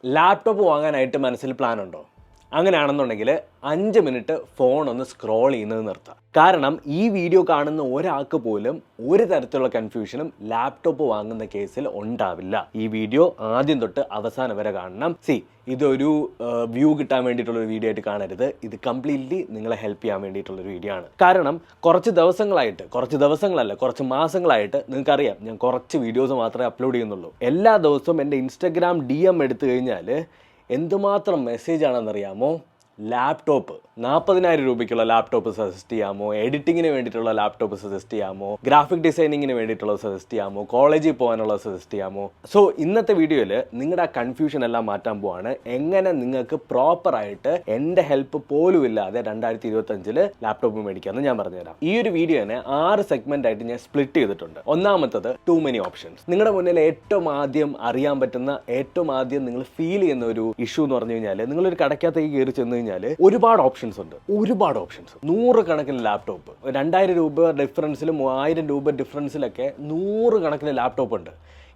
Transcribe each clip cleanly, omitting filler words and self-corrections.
Laptop വാങ്ങാനായിട്ട് മനസ്സിൽ plan ഉണ്ടോ? അങ്ങനെയാണെന്നുണ്ടെങ്കിൽ 5 മിനിറ്റ് ഫോൺ ഒന്ന് സ്ക്രോൾ ചെയ്യുന്നത് നിർത്താം. കാരണം ഈ വീഡിയോ കാണുന്ന ഒരാൾക്ക് പോലും ഒരു തരത്തിലുള്ള കൺഫ്യൂഷനും ലാപ്ടോപ്പ് വാങ്ങുന്ന കേസിൽ ഉണ്ടാവില്ല. ഈ വീഡിയോ ആദ്യം തൊട്ട് അവസാനം വരെ കാണണം. ഇതൊരു വ്യൂ കിട്ടാൻ വേണ്ടിയിട്ടുള്ള ഒരു വീഡിയോ ആയിട്ട് കാണരുത്. ഇത് കംപ്ലീറ്റ്ലി നിങ്ങളെ ഹെൽപ്പ് ചെയ്യാൻ വേണ്ടിയിട്ടുള്ളൊരു വീഡിയോ ആണ്. കാരണം കുറച്ച് മാസങ്ങളായിട്ട് നിങ്ങൾക്കറിയാം, ഞാൻ കുറച്ച് വീഡിയോസ് മാത്രമേ അപ്ലോഡ് ചെയ്യുന്നുള്ളൂ. എല്ലാ ദിവസവും എൻ്റെ ഇൻസ്റ്റഗ്രാം DM എടുത്തു കഴിഞ്ഞാൽ എന്തുമാത്രം മെസ്സേജ് ആണെന്നറിയാമോ? ലാപ്ടോപ്പ് 40,000 രൂപയ്ക്കുള്ള ലാപ്ടോപ്പ് സജസ്റ്റ് ചെയ്യാമോ, എഡിറ്റിങ്ങിന് വേണ്ടിയിട്ടുള്ള ലാപ്ടോപ്പ് സജസ്റ്റ് ചെയ്യാമോ, ഗ്രാഫിക് ഡിസൈനിങ്ങിന് വേണ്ടിയിട്ടുള്ളത് സജസ്റ്റ് ചെയ്യാമോ, കോളേജിൽ പോകാനുള്ളത് സജസ്റ്റ് ചെയ്യാമോ. സോ ഇന്നത്തെ വീഡിയോയിൽ നിങ്ങളുടെ ആ കൺഫ്യൂഷൻ എല്ലാം മാറ്റാൻ പോവാണ്. എങ്ങനെ നിങ്ങൾക്ക് പ്രോപ്പറായിട്ട് എൻ്റെ ഹെൽപ്പ് പോലും ഇല്ലാതെ 2025 ലാപ്ടോപ്പ് മേടിക്കാമെന്ന് ഞാൻ പറഞ്ഞുതരാം. ഈ ഒരു വീഡിയോനെ 6 സെഗ്മെന്റ് ആയിട്ട് ഞാൻ സ്പ്ലിറ്റ് ചെയ്തിട്ടുണ്ട്. ഒന്നാമത്തത് ടു മെനി ഓപ്ഷൻസ്. നിങ്ങളുടെ മുന്നിൽ ഏറ്റവും ആദ്യം അറിയാൻ പറ്റുന്ന, ഏറ്റവും ആദ്യം നിങ്ങൾ ഫീൽ ചെയ്യുന്ന ഒരു ഇഷ്യൂ എന്ന് പറഞ്ഞു കഴിഞ്ഞാൽ, നിങ്ങളൊരു കടക്കകത്തേക്ക് കയറി ചെന്ന് കഴിഞ്ഞാൽ ഒരുപാട് ഓപ്ഷൻസ് ഉണ്ട്. 100 കണക്കിന് ലാപ്ടോപ്പ്, 2000 രൂപ ഡിഫറൻസിലും 3000 രൂപ ഡിഫറൻസിലൊക്കെ 100 കണക്കിന് ലാപ്ടോപ്പ് ഉണ്ട്.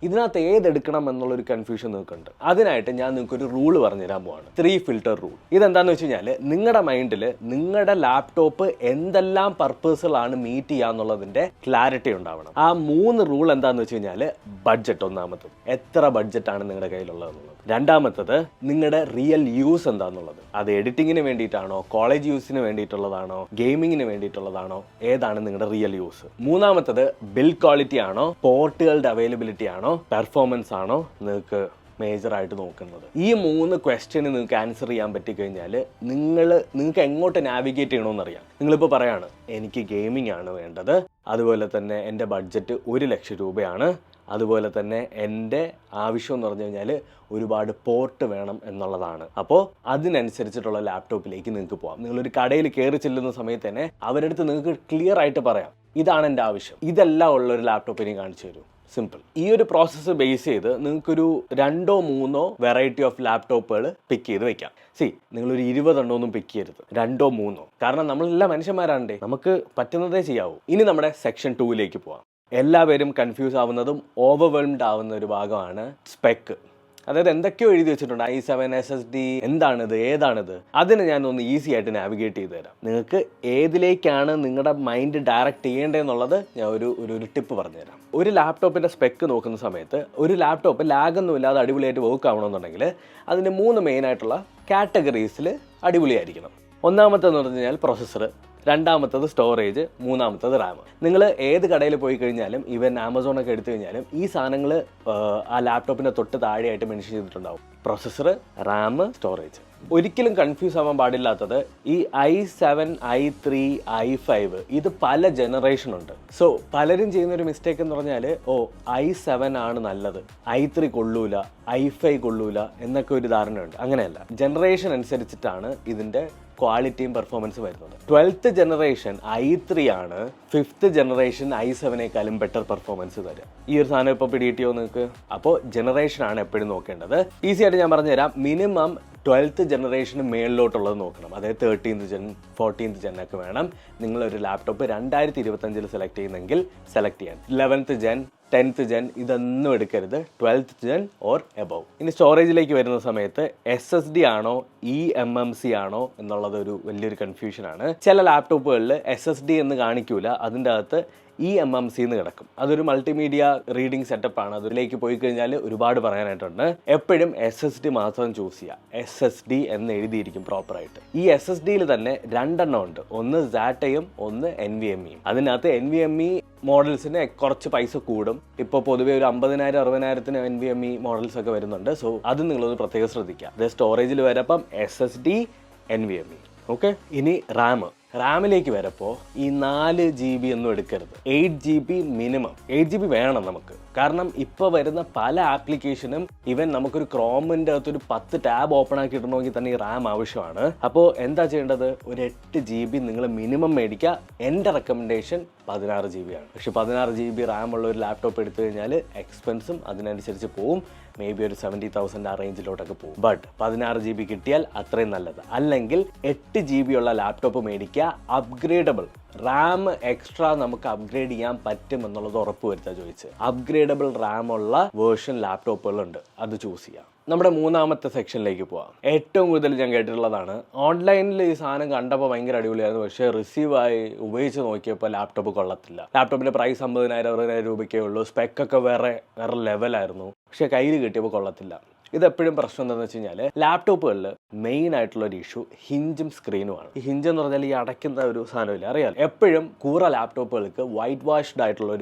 ഇതിനകത്ത് ഏതെടുക്കണം എന്നുള്ളൊരു കൺഫ്യൂഷൻ നിൽക്കുന്നുണ്ട്. അതിനായിട്ട് ഞാൻ നിങ്ങൾക്കൊരു റൂൾ പറഞ്ഞുതരാൻ പോവാണ്. 3 ഫിൽട്ടർ റൂൾ. ഇതെന്താണെന്ന് വെച്ച് കഴിഞ്ഞാൽ, നിങ്ങളുടെ മൈൻഡിൽ നിങ്ങളുടെ ലാപ്ടോപ്പ് എന്തെല്ലാം പർപ്പസുകളാണ് മീറ്റ് ചെയ്യാന്നുള്ളതിന്റെ ക്ലാരിറ്റി ഉണ്ടാവണം. ആ 3 റൂൾ എന്താണെന്ന് വെച്ച് കഴിഞ്ഞാൽ, ബഡ്ജറ്റ് ഒന്നാമത്തത്, എത്ര ബഡ്ജറ്റാണ് നിങ്ങളുടെ കയ്യിലുള്ളതെന്നുള്ളത്. രണ്ടാമത്തത്, നിങ്ങളുടെ റിയൽ യൂസ് എന്താണെന്നുള്ളത്. അത് എഡിറ്റിങ്ങിന് വേണ്ടിയിട്ടാണോ, കോളേജ് യൂസിന് വേണ്ടിയിട്ടുള്ളതാണോ, ഗെയിമിങ്ങിന് വേണ്ടിയിട്ടുള്ളതാണോ, ഏതാണ് നിങ്ങളുടെ റിയൽ യൂസ്. മൂന്നാമത്തത്, ബിൽഡ് ക്വാളിറ്റി ആണോ, പോർട്ടുകളുടെ അവൈലബിലിറ്റി ആണോ, പെർഫോമൻസ് ആണോ നിങ്ങൾക്ക് മേജറായിട്ട് നോക്കുന്നത്. ഈ 3 ക്വസ്റ്റ്യന് നിങ്ങൾക്ക് ആൻസർ ചെയ്യാൻ പറ്റിക്കഴിഞ്ഞാൽ നിങ്ങൾക്ക് എങ്ങോട്ട് നാവിഗേറ്റ് ചെയ്യണമെന്നറിയാം. നിങ്ങളിപ്പോൾ പറയാണ്, എനിക്ക് ഗെയിമിംഗ് ആണ് വേണ്ടത്, അതുപോലെ തന്നെ എൻ്റെ ബഡ്ജറ്റ് 1 ലക്ഷം രൂപയാണ്, അതുപോലെ തന്നെ എൻ്റെ ആവശ്യം എന്ന് പറഞ്ഞു കഴിഞ്ഞാൽ ഒരുപാട് പോർട്ട് വേണം എന്നുള്ളതാണ്. അപ്പോൾ അതിനനുസരിച്ചിട്ടുള്ള ലാപ്ടോപ്പിലേക്ക് നിങ്ങൾക്ക് പോകാം. നിങ്ങളൊരു കടയിൽ കയറി ചെല്ലുന്ന സമയത്ത് തന്നെ അവരടുത്ത് നിങ്ങൾക്ക് ക്ലിയർ ആയിട്ട് പറയാം, ഇതാണ് എൻ്റെ ആവശ്യം, ഇതെല്ലാം ഉള്ള ഒരു ലാപ്ടോപ്പ് എനിക്ക് കാണിച്ചു തരൂ. സിമ്പിൾ. ഈ ഒരു പ്രോസസ്സ് ബേസ് ചെയ്ത് നിങ്ങൾക്കൊരു 2-3 വെറൈറ്റി ഓഫ് ലാപ്ടോപ്പുകൾ പിക്ക് ചെയ്ത് വെക്കാം. നിങ്ങളൊരു 20 എണ്ണമൊന്നും പിക്ക് ചെയ്യരുത്, 2-3. കാരണം നമ്മളെല്ലാം മനുഷ്യന്മാരാണ്ടേ, നമുക്ക് പറ്റുന്നതേ ചെയ്യാവൂ. ഇനി നമ്മുടെ സെക്ഷൻ 2ലേക്ക് പോവാം. എല്ലാവരും കൺഫ്യൂസ് ആവുന്നതും ഓവർവെൽംഡ് ആവുന്ന ഒരു ഭാഗമാണ് സ്പെക്ക്. അതായത് എന്തൊക്കെയോ എഴുതി വെച്ചിട്ടുണ്ട്, i7 SSD, എന്താണിത്, ഏതാണിത്. അതിന് ഞാൻ ഒന്ന് ഈസി ആയിട്ട് നാവിഗേറ്റ് ചെയ്ത് തരാം. നിങ്ങൾക്ക് ഏതിലേക്കാണ് നിങ്ങളുടെ മൈൻഡ് ഡയറക്റ്റ് ചെയ്യേണ്ടതെന്നുള്ളത് ഞാൻ ഒരു ടിപ്പ് പറഞ്ഞുതരാം. ഒരു ലാപ്ടോപ്പിൻ്റെ സ്പെക്ക് നോക്കുന്ന സമയത്ത്, ഒരു ലാപ്ടോപ്പ് ലാഗൊന്നും ഇല്ലാതെ അടിപൊളിയായിട്ട് വർക്ക് ആവണമെന്നുണ്ടെങ്കിൽ അതിൻ്റെ 3 മെയിനായിട്ടുള്ള കാറ്റഗറീസിൽ അടിപൊളിയായിരിക്കണം. ഒന്നാമത്തെന്ന് പറഞ്ഞു കഴിഞ്ഞാൽ പ്രൊസസ്സർ, രണ്ടാമത്തത് സ്റ്റോറേജ്, മൂന്നാമത്തത് റാം. നിങ്ങൾ ഏത് കടയിൽ പോയി കഴിഞ്ഞാലും, ഈവൻ ആമസോണൊക്കെ എടുത്തു കഴിഞ്ഞാലും ഈ സാധനങ്ങൾ ആ ലാപ്ടോപ്പിൻ്റെ തൊട്ട് താഴെയായിട്ട് മെൻഷൻ ചെയ്തിട്ടുണ്ടാവും. Processor, Ram, storage. ഒരിക്കലും കൺഫ്യൂസ് ആവാൻ പാടില്ലാത്തത് ഈ i7, i3, i5 ഇത് പല ജനറേഷൻ ഉണ്ട്. സോ പലരും ചെയ്യുന്നൊരു മിസ്റ്റേക്ക് എന്ന് പറഞ്ഞാൽ, i7 ആണ് നല്ലത്, i3 കൊള്ളൂല, i5 കൊള്ളൂല എന്നൊക്കെ ഒരു ധാരണയുണ്ട്. അങ്ങനെയല്ല, ജനറേഷൻ അനുസരിച്ചിട്ടാണ് ഇതിൻ്റെ ക്വാളിറ്റിയും പെർഫോമൻസും വരുന്നത്. 12th ജനറേഷൻ i3 ആണ്, 5th ജനറേഷൻ i7നേക്കാളും ബെറ്റർ പെർഫോമൻസ് തരും. ഈ ഒരു സാധനം ഇപ്പോൾ പിടികിട്ടിയോ നിങ്ങൾക്ക്? അപ്പോൾ ജനറേഷനാണ് എപ്പോഴും നോക്കേണ്ടത്. ഈസി ആയിട്ട് ഞാൻ പറഞ്ഞുതരാം. മിനിമം 12th ജനറേഷന് മേളിലോട്ടുള്ളത് നോക്കണം. അതായത് 13th ജെൻ, 14th ജെൻ ഒക്കെ വേണം. നിങ്ങളൊരു ലാപ്ടോപ്പ് 2025 സെലക്ട് ചെയ്യുന്നെങ്കിൽ സെലക്ട് ചെയ്യാൻ. 11th ജെൻ, 10th ജെൻ ഇതൊന്നും എടുക്കരുത്, 12th ജെൻ ഓർ എബവ്. ഇനി സ്റ്റോറേജിലേക്ക് വരുന്ന സമയത്ത് SSD ആണോ eMMC ആണോ എന്നുള്ളത് ഒരു വലിയൊരു കൺഫ്യൂഷനാണ്. ചില ലാപ്ടോപ്പുകളിൽ SSD എന്ന് കാണിക്കൂല, അതിൻ്റെ അകത്ത് eMMC എന്ന് കിടക്കും. അതൊരു മൾട്ടിമീഡിയ റീഡിംഗ് സെറ്റപ്പ് ആണ്. അതിലേക്ക് പോയി കഴിഞ്ഞാൽ ഒരുപാട് പറയാനായിട്ടുണ്ട്. എപ്പോഴും SSD മാത്രം ചൂസ് ചെയ്യുക. SSD എന്ന് എഴുതിയിരിക്കും പ്രോപ്പറായിട്ട്. ഈ SSDയിൽ തന്നെ 2 എണ്ണം ഉണ്ട്, ഒന്ന് SATA-യും ഒന്ന് NVMe. അതിനകത്ത് NVMe മോഡൽസിന് കുറച്ച് പൈസ കൂടും. ഇപ്പോൾ പൊതുവെ ഒരു 50,000-60,000 NVMe മോഡൽസ് ഒക്കെ വരുന്നുണ്ട്. സോ അത് നിങ്ങളൊന്ന് പ്രത്യേകം ശ്രദ്ധിക്കുക. അത് സ്റ്റോറേജിൽ വരപ്പം SSD, NVMe. ഓക്കെ. ഇനി റാമിലേക്ക് വരപ്പോൾ ഈ 4 GB ഒന്നും എടുക്കരുത്. 8 GB മിനിമം. 8 GB വേണം നമുക്ക്. കാരണം ഇപ്പോൾ വരുന്ന പല ആപ്ലിക്കേഷനും, ഈവൻ നമുക്കൊരു ക്രോമിൻ്റെ അകത്തൊരു 10 ടാബ് ഓപ്പൺ ആക്കി ഇടണമെങ്കിൽ തന്നെ ഈ റാം ആവശ്യമാണ്. അപ്പോൾ എന്താ ചെയ്യേണ്ടത്? ഒരു 8 GB നിങ്ങൾ മിനിമം മേടിക്കുക. എൻ്റെ റെക്കമെൻഡേഷൻ 16 GB ആണ്. പക്ഷെ 16 GB റാം ഉള്ള ഒരു ലാപ്ടോപ്പ് എടുത്തു കഴിഞ്ഞാൽ എക്സ്പെൻസും അതിനനുസരിച്ച് പോവും. മേ ബി ഒരു 70,000 ആ റേഞ്ചിലോട്ടൊക്കെ പോകും. ബട്ട് 16 GB കിട്ടിയാൽ അത്രയും നല്ലത്. അല്ലെങ്കിൽ 8 GB ഉള്ള ലാപ്ടോപ്പ് മേടിക്കുക. അപ്ഗ്രേഡബിൾ റാം എക്സ്ട്രാ നമുക്ക് അപ്ഗ്രേഡ് ചെയ്യാൻ പറ്റും എന്നുള്ളത് ഉറപ്പ് വരുത്താൻ ചോദിച്ച്. അപ്ഗ്രേഡബിൾ റാം ഉള്ള വേർഷൻ ലാപ്ടോപ്പുകളുണ്ട്, അത് ചൂസ് ചെയ്യാം. നമ്മുടെ മൂന്നാമത്തെ സെക്ഷനിലേക്ക് പോവാം. ഏറ്റവും കൂടുതൽ ഞാൻ കേട്ടിട്ടുള്ളതാണ്, ഓൺലൈനിൽ ഈ സാധനം കണ്ടപ്പോൾ ഭയങ്കര അടിപൊളിയായിരുന്നു, പക്ഷേ റിസീവായി ഉപയോഗിച്ച് നോക്കിയപ്പോൾ ലാപ്ടോപ്പ് കൊള്ളത്തില്ല. ലാപ്ടോപ്പിൻ്റെ പ്രൈസ് 50,000-60,000 രൂപയ്ക്കേ ഉള്ളൂ, സ്പെക്കൊക്കെ വേറെ ലെവലായിരുന്നു, പക്ഷേ കയ്യിൽ കിട്ടിയപ്പോൾ കൊള്ളത്തില്ല. ഇതെപ്പോഴും പ്രശ്നം എന്താണെന്ന് വെച്ച് കഴിഞ്ഞാൽ ലാപ്ടോപ്പുകളിൽ മെയിൻ ആയിട്ടുള്ള ഒരു ഇഷ്യൂ ഹിഞ്ചും സ്ക്രീനുമാണ്. ഈ ഹിഞ്ച് എന്ന് പറഞ്ഞാൽ ഈ അടയ്ക്കുന്ന ഒരു സാധനമില്ല, അറിയാം. എപ്പോഴും കൂറ ലാപ്ടോപ്പുകൾക്ക് വൈറ്റ് വാഷ്ഡ് ആയിട്ടുള്ള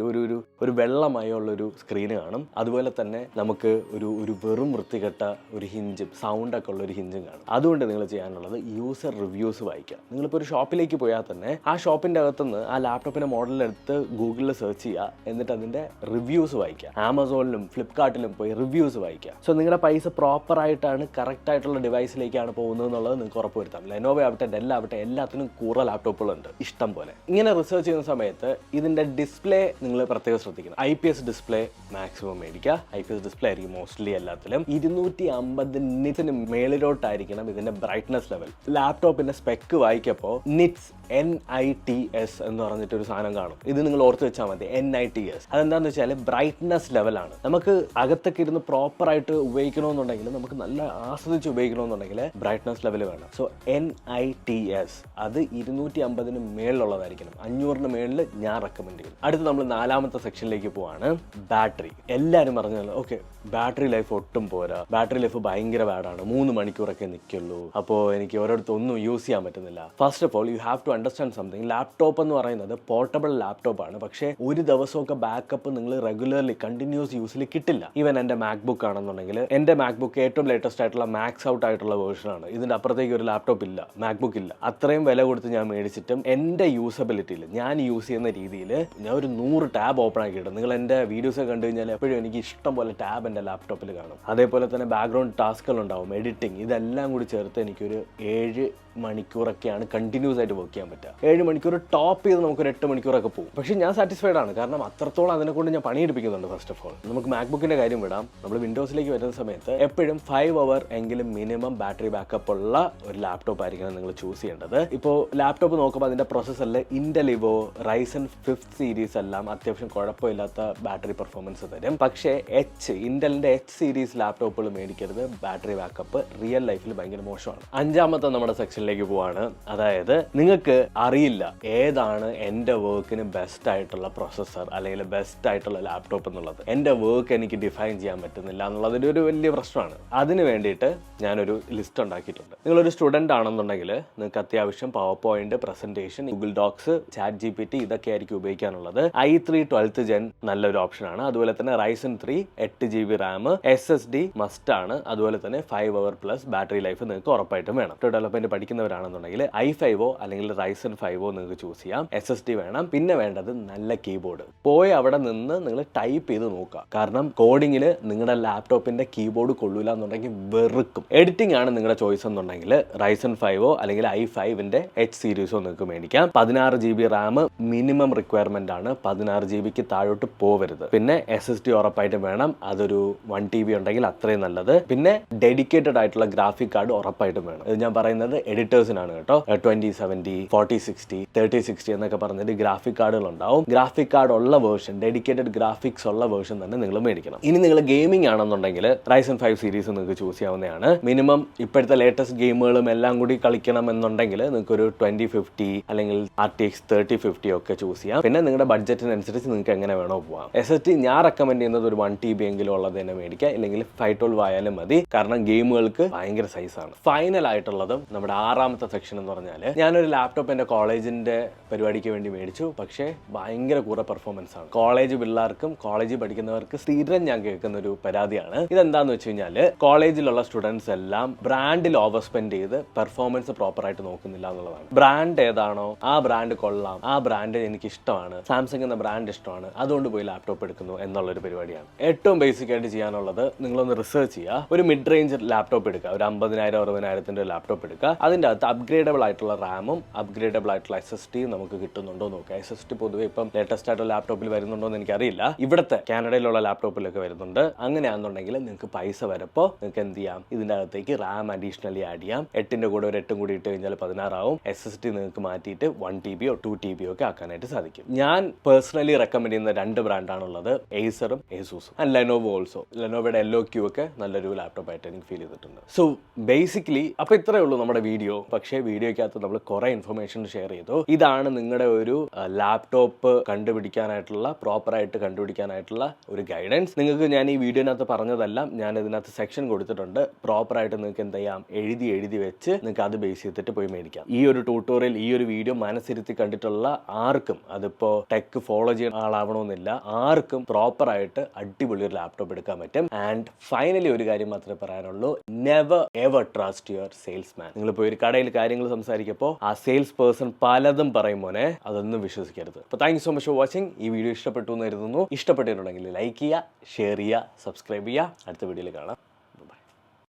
ഒരു വെള്ളമയമുള്ളൊരു സ്ക്രീന് കാണും. അതുപോലെ തന്നെ നമുക്ക് ഒരു വെറും വൃത്തികെട്ട ഒരു ഹിഞ്ചും സൗണ്ടൊക്കെ ഉള്ള ഒരു ഹിഞ്ചും കാണും. അതുകൊണ്ട് നിങ്ങൾ ചെയ്യാനുള്ളത് യൂസർ റിവ്യൂസ് വായിക്കുക. നിങ്ങളിപ്പോൾ ഒരു ഷോപ്പിലേക്ക് പോയാൽ തന്നെ ആ ഷോപ്പിൻ്റെ അകത്തുനിന്ന് ആ ലാപ്ടോപ്പിൻ്റെ മോഡലെടുത്ത് ഗൂഗിളിൽ സെർച്ച് ചെയ്യുക, എന്നിട്ട് അതിൻ്റെ റിവ്യൂസ് വായിക്കുക. ആമസോണിലും ഫ്ലിപ്കാർട്ടിലും പോയി റിവ്യൂസ് വായിക്കുക. സോ നിങ്ങളുടെ പൈസ പ്രോപ്പറായിട്ടാണ്, കറക്റ്റായിട്ടുള്ള ഡിവൈസിലേക്കാണ് പോകുന്നത് എന്നുള്ളത് നിങ്ങൾക്ക് ഉറപ്പുവരുത്താം. ലെനോവോ ആവട്ടെ, ഡെൽ ആവട്ടെ, എല്ലാത്തിനും കൂറ ലാപ്ടോപ്പുകളുണ്ട് ഇഷ്ടം പോലെ. ഇങ്ങനെ റിസർച്ച് ചെയ്യുന്ന സമയത്ത് ഇതിൻ്റെ ഡിസ്പ്ലേ നിങ്ങൾ പ്രത്യേകം ശ്രദ്ധിക്കണം. IPS ഡിസ്പ്ലേ മാക്സിമം മേടിക്കുക. IPS ഡിസ്പ്ലേ ആയിരിക്കും മോസ്റ്റ്ലി എല്ലാത്തിലും. 250 നിറ്റ്സിന് മേളിലോട്ടായിരിക്കണം ഇതിൻ്റെ ബ്രൈറ്റ്നസ് ലെവൽ. ലാപ്ടോപ്പിൻ്റെ സ്പെക്ക് വായിക്കപ്പോൾ നിറ്റ്സ് NITS എന്ന് പറഞ്ഞിട്ടൊരു സാധനം കാണും. ഇത് നിങ്ങൾ ഓർത്ത് വെച്ചാൽ മതി, NITS. അതെന്താണെന്ന് വെച്ചാൽ ബ്രൈറ്റ്നസ് ലെവലാണ്. നമുക്ക് അകത്തൊക്കെ ഇരുന്ന് പ്രോപ്പറായിട്ട് ഉപയോഗിക്കണമെന്നുണ്ടെങ്കിൽ, നമുക്ക് നല്ല ആസ്വദിച്ച് ഉപയോഗിക്കണമെന്നുണ്ടെങ്കിൽ ബ്രൈറ്റ്നസ് ലെവൽ വേണം. സോ NITS അത് 250 മേളിലുള്ളതായിരിക്കണം. 500 മേളിൽ ഞാൻ റെക്കമെൻഡ് ചെയ്യും. അടുത്ത് നമ്മൾ നാലാമത്തെ സെക്ഷനിലേക്ക് പോവാണ്, ബാറ്ററി. എല്ലാവരും പറഞ്ഞാൽ ഓക്കെ, ബാറ്ററി ലൈഫ് ഒട്ടും പോരാ, ബാറ്ററി ലൈഫ് ഭയങ്കര ബാഡാണ്, 3 മണിക്കൂറൊക്കെ നിൽക്കുള്ളൂ, അപ്പോൾ എനിക്ക് ഓരോരുത്തർ ഒന്നും യൂസ് ചെയ്യാൻ പറ്റുന്നില്ല. First of all you have to understand something. Laptop എന്ന് പറയുന്നത് പോർട്ടബിൾ ലാപ്ടോപ്പാണ്, പക്ഷേ ഒരു ദിവസമൊക്കെ ബാക്കപ്പ് നിങ്ങൾ റെഗുലർലി കണ്ടിന്യൂസ് യൂസിൽ കിട്ടില്ല. ഈവൻ എൻ്റെ മാക്ബുക്ക് ആണെന്നുണ്ടെങ്കിൽ, എൻ്റെ മാക്ബുക്ക് ഏറ്റവും ലേറ്റസ്റ്റ് ആയിട്ടുള്ള മാക്സ് ഔട്ട് ആയിട്ടുള്ള വേർഷനാണ്. ഇതിൻ്റെ അപ്പുറത്തേക്ക് ഒരു ലാപ്ടോപ്പ് ഇല്ല, മാക്ബുക്ക് ഇല്ല. അത്രയും വില കൊടുത്ത് ഞാൻ മേടിച്ചിട്ടും എൻ്റെ യൂസബിലിറ്റിയിൽ, ഞാൻ യൂസ് ചെയ്യുന്ന രീതിയിൽ ഞാൻ ഒരു 100 ടാബ് ഓപ്പൺ ആക്കിയിട്ടുണ്ട്. നിങ്ങൾ എൻ്റെ വീഡിയോസ് കണ്ടു കഴിഞ്ഞാൽ എപ്പോഴും എനിക്ക് ഇഷ്ടം പോലെ ടാബ് എൻ്റെ ലാപ്ടോപ്പിൽ കാണും. അതേപോലെ തന്നെ ബാക്ക്ഗ്രൗണ്ട് ടാസ്കുകളുണ്ടാവും, എഡിറ്റിംഗ്, ഇതെല്ലാം കൂടി ചേർത്ത് എനിക്കൊരു 7 മണിക്കൂറൊക്കെയാണ് കണ്ടിന്യൂസ് ആയിട്ട് വർക്ക് ചെയ്യാൻ പറ്റുക. 7 മണിക്കൂർ ടോപ്പ് ചെയ്ത് നമുക്കൊരു 8 മണിക്കൂറൊക്കെ പോകും. പക്ഷേ ഞാൻ സാറ്റിസ്ഫൈഡ് ആണ്, കാരണം അത്രത്തോളം അതിനെ കൊണ്ട് ഞാൻ പണിയെടുപ്പിക്കുന്നുണ്ട്. ഫസ്റ്റ് ഓഫ് ഓൾ നമുക്ക് മാക്ബുക്കിൻ്റെ കാര്യം വിടാം. നമ്മൾ വിൻഡോസിലേക്ക് വരുന്ന സമയത്ത് എപ്പോഴും 5 അവർ എങ്കിലും മിനിമം ബാറ്ററി ബാക്കപ്പ് ഉള്ള ഒരു ലാപ്ടോപ്പ് ആയിരിക്കണം നിങ്ങൾ ചൂസ് ചെയ്യേണ്ടത്. ഇപ്പോൾ ലാപ്ടോപ്പ് നോക്കുമ്പോൾ അതിൻ്റെ പ്രോസസ്സറിൽ Intel Evo, Ryzen 5th series എല്ലാം അത്യാവശ്യം കുഴപ്പമില്ലാത്ത ബാറ്ററി പെർഫോമൻസ് തരും. പക്ഷേ ഇൻ്റലിൻ്റെ H സീരീസ് ലാപ്ടോപ്പുകൾ മേടിക്കരുത്, ബാറ്ററി ബാക്കപ്പ് റിയൽ ലൈഫിൽ ഭയങ്കര മോശമാണ്. അഞ്ചാമത്തെ നമ്മുടെ സെക്ഷനിലേക്ക് പോവാണ്. അതായത് നിങ്ങൾക്ക് അറിയില്ല ഏതാണ് എൻ്റെ വർക്കിന് ബെസ്റ്റ് ആയിട്ടുള്ള പ്രൊസസ്സർ അല്ലെങ്കിൽ ബെസ്റ്റ് ആയിട്ടുള്ള ലാപ്ടോപ്പ് എന്നുള്ളത്. എൻ്റെ വർക്ക് എനിക്ക് ഡിഫൈൻ ചെയ്യാൻ പറ്റുന്നില്ല എന്നുള്ളതിൻ്റെ ഒരു വലിയ പ്രശ്നമാണ്. അതിന് വേണ്ടിയിട്ട് ഞാനൊരു ലിസ്റ്റ് ഉണ്ടാക്കിയിട്ടുണ്ട്. നിങ്ങളൊരു സ്റ്റുഡൻ്റ് ആണെന്നുണ്ടെങ്കിൽ നിങ്ങൾക്ക് അത്യാവശ്യം PowerPoint, presentation, Google docs, ChatGPT ഇതൊക്കെ ആയിരിക്കും ഉപയോഗിക്കാനുള്ളത്. i3 12th Gen നല്ലൊരു ഓപ്ഷനാണ്. അതുപോലെ തന്നെ Ryzen 3 8GB RAM, SSD must ആണ്. അതുപോലെ തന്നെ 5 അവർ പ്ലസ് ബാറ്ററി ലൈഫ് നിങ്ങൾക്ക് ഉറപ്പായിട്ടും വേണം. ഡെവലപ്മെന്റ് പഠിക്കുന്നവരാണെന്നുണ്ടെങ്കിൽ i5 അല്ലെങ്കിൽ Ryzen 5 നിങ്ങൾക്ക് ചൂസ് ചെയ്യാം. SSD വേണം. പിന്നെ വേണ്ടത് നല്ല കീബോർഡ്. പോയി അവിടെ നിന്ന് നിങ്ങൾ ടൈപ്പ് ചെയ്ത് നോക്കുക. കാരണം കോഡിങ്ങിൽ നിങ്ങളുടെ ലാപ്ടോപ്പിന്റെ കീബോർഡ് കൊള്ളൂല എന്നുണ്ടെങ്കിൽ വെറുക്കും. എഡിറ്റിംഗ് ആണ് നിങ്ങളുടെ ചോയ്സ് എന്നുണ്ടെങ്കിൽ Ryzen 5 അല്ലെങ്കിൽ i5ന്റെ H സീരീസോ നിങ്ങൾക്ക് മേടിക്കാം. 16GB RAM മിനിമം റിക്വയർമെന്റ് ആണ്. 16GB താഴോട്ട് പോവരുത്. പിന്നെ SSD ഉറപ്പായിട്ടും വേണം. അതൊരു 1TB ഉണ്ടെങ്കിൽ അത്രയും നല്ലത്. പിന്നെ ഡെഡിക്കേറ്റഡ് ആയിട്ടുള്ള ഗ്രാഫിക് കാർഡ് ഉറപ്പായിട്ടും വേണം. ഇത് ഞാൻ പറയുന്നത് എഡിറ്റേഴ്സിനാണ് കേട്ടോ. 2070, 4060, 3060 എന്നൊക്കെ പറഞ്ഞിട്ട് ഗ്രാഫിക് കാർഡുകൾ ഉണ്ടാവും. ഗ്രാഫിക് കാർഡ് ഉള്ള വേർഷൻ, ഡെഡിക്കേറ്റഡ് ഗ്രാഫിക്സ് ഉള്ള വേർഷൻ തന്നെ നിങ്ങൾ മേടിക്കണം. ഇനി നിങ്ങൾ ഗെയിമിംഗ് ആണെന്നുണ്ടെങ്കിൽ Ryzen 5 സീരീസ് നിങ്ങൾക്ക് ചൂസ് ചെയ്യാവുന്നതാണ്. മിനിമം ഇപ്പോഴത്തെ ലേറ്റസ്റ്റ് ഗെയിമുകളും എല്ലാം കൂടി കളിക്കണം എന്നുണ്ടെങ്കിൽ നിങ്ങൾക്ക് ഒരു 2050 അല്ലെങ്കിൽ RTX 3050 ഒക്കെ ചൂസ് ചെയ്യാം. പിന്നെ നിങ്ങളുടെ ബഡ്ജറ്റിനനുസരിച്ച് നിങ്ങൾക്ക് എങ്ങനെ വേണോ പോവാം. SSD ഞാൻ റെക്കമെൻഡ് ചെയ്യുന്നത് ഒരു 1TB എങ്കിലും ഉള്ളത് തന്നെ മേടിക്കുക, ഇല്ലെങ്കിൽ 512 ആയാലും മതി. കാരണം ഗെയിമുകൾക്ക് ഭയങ്കര സൈസാണ്. ഫൈനൽ ആയിട്ടുള്ളതും നമ്മുടെ ആറാമത്തെ സെക്ഷൻ എന്ന് പറഞ്ഞാൽ, ഞാനൊരു ലാപ്ടോപ്പ് എൻ്റെ കോളേജിന്റെ പരിപാടിക്ക് വേണ്ടി മേടിച്ചു. പക്ഷേ ഭയങ്കര കൂറ പെർഫോമൻസ് ആണ്. കോളേജ് പിള്ളേർക്കും കോളേജിൽ പഠിക്കുന്നവർക്ക് സ്ഥിരം ഞാൻ കേൾക്കുന്ന ഒരു പരാതിയാണ്. ഇതെന്താന്ന് വെച്ച് കഴിഞ്ഞാൽ, കോളേജിലുള്ള സ്റ്റുഡൻസ് എല്ലാം ബ്രാൻഡിൽ ഓവർ സ്പെൻഡ് ചെയ്ത് പെർഫോമൻസ് പ്രോപ്പർ ആയിട്ട് നോക്കുന്നില്ല എന്നുള്ളതാണ്. ബ്രാൻഡ് ഏതാണോ ആ ബ്രാൻഡ് കൊള്ളാം, ആ ബ്രാൻഡ് എനിക്ക് ഇഷ്ടമാണ്, സാംസങ് എന്ന ബ്രാൻഡ് ഇഷ്ടമാണ്, അതുകൊണ്ട് പോയി ലാപ്ടോപ്പ് എടുക്കുന്നു എന്നുള്ളൊരു പരിപാടിയാണ്. ഏറ്റവും ബേസിക് ആയിട്ട് ചെയ്യാനുള്ളത്, നിങ്ങളൊന്ന് റിസർച്ച് ചെയ്യുക. ഒരു മിഡ് റേഞ്ച് ലാപ്ടോപ്പ് എടുക്കുക, ഒരു 50,000 60,000 ലാപ്ടോപ്പ് എടുക്കുക. അതിൻ്റെ അകത്ത് അപ്ഗ്രേഡബിൾ ആയിട്ടുള്ള റാമും അപ്ഗ്രേഡബിൾ ആയിട്ടുള്ള SSD നമുക്ക് കിട്ടുന്നുണ്ടോ നോക്കുക. SSD പൊതുവെ ഇപ്പം ലേറ്റസ്റ്റ് ആയിട്ടുള്ള ലാപ്ടോപ്പിൽ വരുന്നുണ്ടോ എന്ന് എനിക്കറിയില്ല. ഇവിടുത്തെ കാനഡയിലുള്ള ലാപ്ടോപ്പിലൊക്കെ വരുന്നുണ്ട്. അങ്ങനെയാണെന്നുണ്ടെങ്കിൽ നിങ്ങൾക്ക് പൈസ വരപ്പോൾ നിങ്ങൾക്ക് എന്ത് ചെയ്യാം, ഇതിൻ്റെ അകത്തേക്ക് റാം അഡീഷണലി ആഡ് ചെയ്യാം. 8ന്റെ കൂടെ ഒരു 8 കൂടി ഇട്ട് കഴിഞ്ഞാൽ 16 ആവും. SSD നിങ്ങൾക്ക് മാറ്റിയിട്ട് 1 TB 2 TB ഒക്കെ ആക്കാനായിട്ട് സാധിക്കും. ഞാൻ പേഴ്സണലി റെക്കമെൻഡ് ചെയ്യുന്ന 2 ബ്രാൻഡാണുള്ളത്, ഏസറും ഏസൂസും ആൻഡ് ലെനോവോ ഓൾസോ. ലെനോവയുടെ LOQ ഒക്കെ നല്ലൊരു ലാപ്ടോപ്പ് ആയിട്ട് എനിക്ക് ഫീൽ ചെയ്തിട്ടുണ്ട്. സോ ബേസിക്കലി അപ്പോൾ ഇത്രയേ ഉള്ളൂ നമ്മുടെ വീഡിയോ. പക്ഷേ വീഡിയോയ്ക്കകത്ത് നമ്മൾ കുറേ ഇൻഫർമേഷൻ ഷെയർ ചെയ്തു. ഇതാണ് നിങ്ങളുടെ ഒരു ലാപ്ടോപ്പ് കണ്ടുപിടിക്കാനായിട്ടുള്ള പ്രോപ്പറായിട്ട് കണ്ടുപിടിക്കാനായിട്ടുള്ള ഒരു ഗൈഡൻസ്. നിങ്ങൾക്ക് ഞാൻ ഈ വീഡിയോനകത്ത് പറഞ്ഞതെല്ലാം ഞാൻ ഇതിനകത്ത് സെക്ഷൻ കൊടുത്തിട്ടുണ്ട്. പ്രോപ്പറായിട്ട് നിങ്ങൾക്ക് എന്ത് ചെയ്യാം, എഴുതി വെച്ച് നിങ്ങൾക്ക് അത് ബേസ് ചെയ്തിട്ട് പോയി മേടിക്കാം. ഈ ഒരു ട്യൂട്ടോറിയൽ, ഈ ഒരു വീഡിയോ മനസ്സിരുത്തി കണ്ടിട്ടുള്ള ആർക്കും, അതിപ്പോൾ ടെക് ഫോളോ ചെയ്യുന്ന ആളാവണമെന്നില്ല, ആർക്കും പ്രോപ്പറായിട്ട് അടിപൊളി ഒരു ലാപ്ടോപ്പ് എടുക്കാൻ പറ്റും. ആൻഡ് ഫൈനലി ഒരു കാര്യം മാത്രമേ പറയാനുള്ളൂ, never ever trust your salesman. നിങ്ങൾ പോയി ഒരു കടയിൽ കാര്യങ്ങൾ സംസാരിക്കുമ്പോൾ ആ സെയിൽസ് പേഴ്സൺ പലതും പറയുമ്പോനെ അതൊന്നും വിശ്വസിക്കരുത്. അപ്പോൾ thank you so much for watching. ഈ വീഡിയോ ഇഷ്ടപ്പെട്ടു എന്ന് കരുതുന്നു. ഇഷ്ടപ്പെട്ടിട്ടുണ്ടെങ്കിൽ ലൈക്ക് ചെയ്യുക, ഷെയർ ചെയ്യുക, സബ്സ്ക്രൈബ് ചെയ്യുക. അടുത്ത വീഡിയോയിൽ കാണാം.